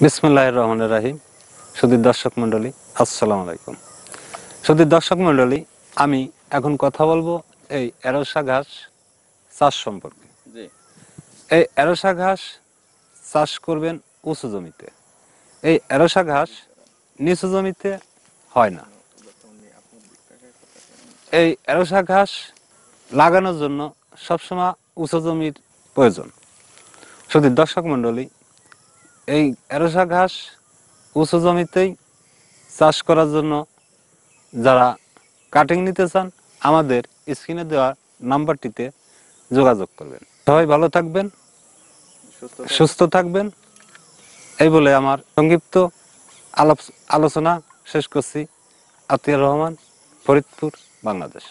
বিসমিল্লাহির রহমানির রহিম। সুধীর দর্শক মণ্ডলী, আসসালামু আলাইকুম। সুধীর দর্শক মণ্ডলী, আমি এখন কথা বলবো এই এরোসা ঘাস চাষ সম্পর্কে। এই এরোসা ঘাস চাষ করবেন উঁচু জমিতে। এই এরোসা ঘাস নিচু জমিতে হয় না। এই এরোসা ঘাস লাগানোর জন্য সবসময় উঁচু জমির প্রয়োজন। সুধীর দর্শক মণ্ডলী, এই এরোসা ঘাস উঁচু জমিতেই চাষ করার জন্য যারা কাটিং নিতে চান আমাদের স্ক্রিনে দেওয়া নাম্বারটিতে যোগাযোগ করবেন। সবাই ভালো থাকবেন, সুস্থ থাকবেন, এই বলে আমার সংক্ষিপ্ত আলোচনা শেষ করছি। আতিয়ার রহমান, ফরিদপুর, বাংলাদেশ।